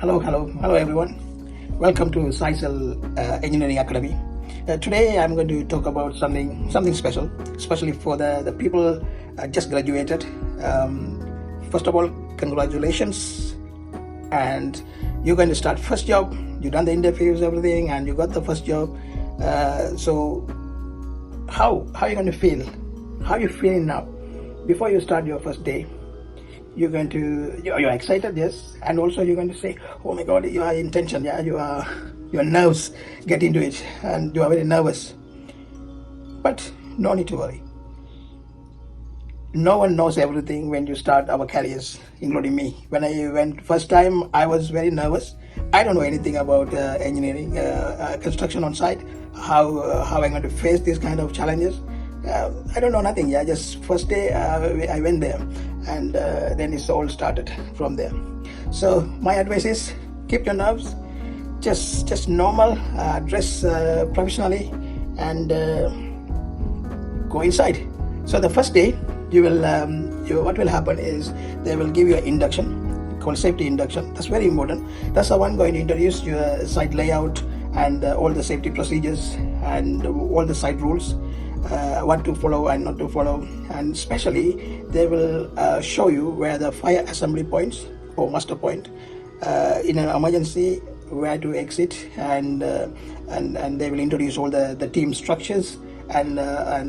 Hello everyone. Welcome to SAICEL Engineering Academy. Today I'm going to talk about something special, especially for the people just graduated. First of all, congratulations, and you're going to start first job. You done the interviews, everything, and you got the first job. So how are you going to feel? How are you feeling now? Before you start your first day, you're excited, yes, and also you're going to say, oh my god, you are in tension, yeah, your nerves get into it and you are very nervous. But no need to worry. No one knows everything when you start our careers, including me. When I went first time, I was very nervous. I don't know anything about engineering, construction on site, how I'm going to face these kind of challenges. I don't know nothing. Yeah, just first day I went there, and then it's all started from there. So my advice is keep your nerves, just normal, dress professionally, and go inside. So the first day what will happen is they will give you an induction called safety induction. That's very important. That's the one going to introduce your site layout and all the safety procedures and all the site rules. What to follow and not to follow, and especially they will show you where the fire assembly points or muster point in an emergency, where to exit, and they will introduce all the team structures and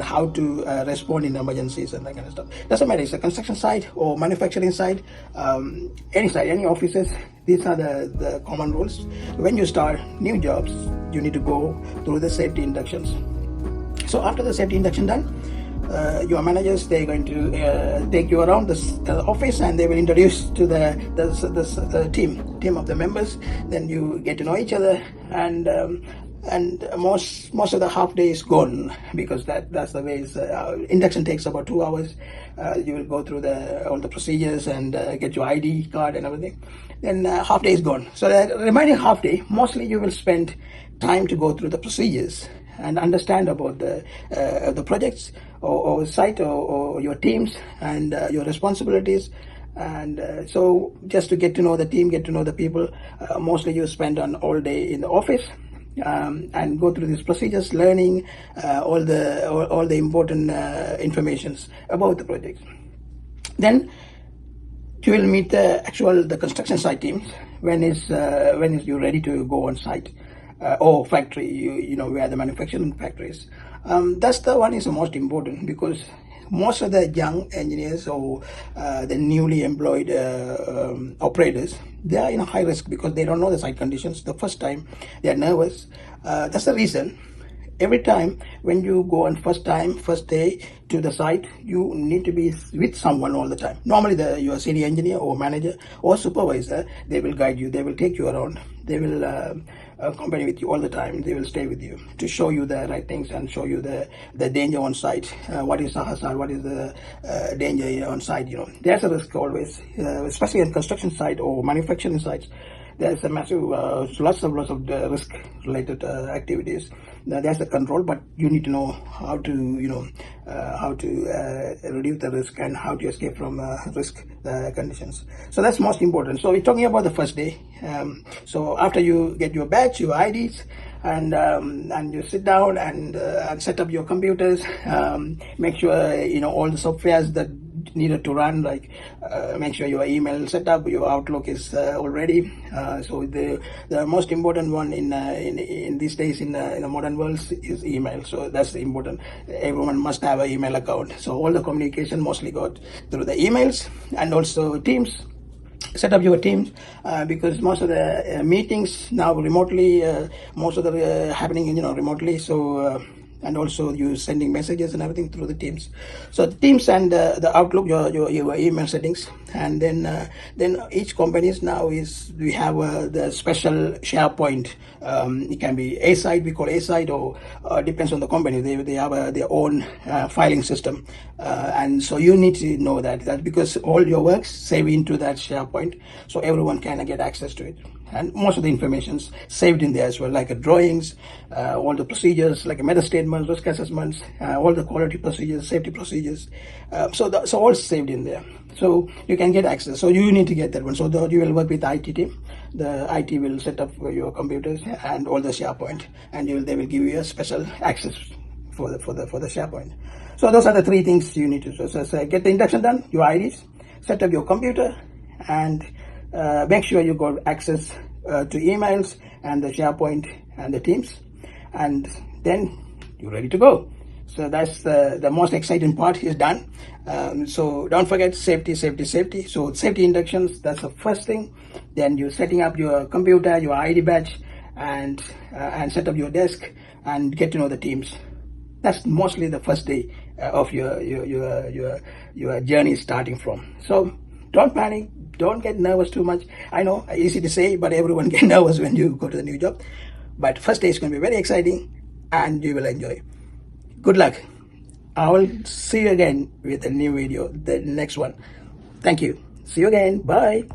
how to respond in emergencies and that kind of stuff. Doesn't matter, it's a construction site or manufacturing site, any site, any offices. These are the common rules. When you start new jobs, you need to go through the safety inductions. So after the safety induction done, your managers, they're going to take you around the office, and they will introduce to the team of the members. Then you get to know each other, and most of the half day is gone, because that's the way. Induction takes about 2 hours. You will go through all the procedures and get your ID card and everything. Then half day is gone. So the remaining half day, mostly you will spend time to go through the procedures and understand about the projects or site or your teams and your responsibilities. And so just to get to know the team, get to know the people, mostly you spend on all day in the office and go through these procedures, learning all the important informations about the project. Then you will meet the construction site teams when is you ready to go on site. Or factory, you know where the manufacturing factory is. That's the one is the most important, because most of the young engineers or the newly employed operators, they are in a high risk because they don't know the site conditions. The first time they are nervous. That's the reason. Every time when you go on first day to the site, you need to be with someone all the time. Normally your senior engineer or manager or supervisor, they will guide you, they will take you around, they will accompany with you all the time. They will stay with you to show you the right things and show you the danger on site. What is the hazard, what is the danger on site. There's a risk always, especially in construction site or manufacturing sites. There's a massive lots of risk related activities. Now, there's the control, but you need to know how to reduce the risk and how to escape from risk conditions. So that's most important. So we're talking about the first day. So after you get your badge, your IDs, and you sit down and set up your computers, make sure all the softwares that needed to run, like make sure your email set up, your Outlook is all ready. So the most important one in these days in the modern world is email. So that's important. Everyone must have an email account. So all the communication mostly got through the emails, and also Teams. Set up your teams, because most of the meetings now remotely, most of the happening remotely. So and also you sending messages and everything through the Teams. So the Teams and the Outlook, your email settings, and then each companies now we have the special SharePoint. It can be a site, we call a site, or depends on the company. They have their own filing system, and so you need to know that because all your works save into that SharePoint, so everyone can get access to it. and most of the information's saved in there as well, like drawings, all the procedures, like meta statements, risk assessments, all the quality procedures, safety procedures. So all saved in there. So you can get access. So you need to get that one. So you will work with the IT team. The IT will set up your computers and all the SharePoint, and they will give you a special access for the SharePoint. So those are the three things you need to do. So get the induction done, your IDs, set up your computer, and make sure you got access to emails and the SharePoint and the Teams, and then you're ready to go. So that's the most exciting part is done. So don't forget safety. So safety inductions, that's the first thing. Then you're setting up your computer, your ID badge, and set up your desk and get to know the teams. That's mostly the first day of your journey starting from. So don't panic, don't get nervous too much. I know, easy to say, but everyone gets nervous when you go to the new job. But first day is going to be very exciting, and you will enjoy. Good luck. I will see you again with a new video, the next one. Thank you. See you again. Bye.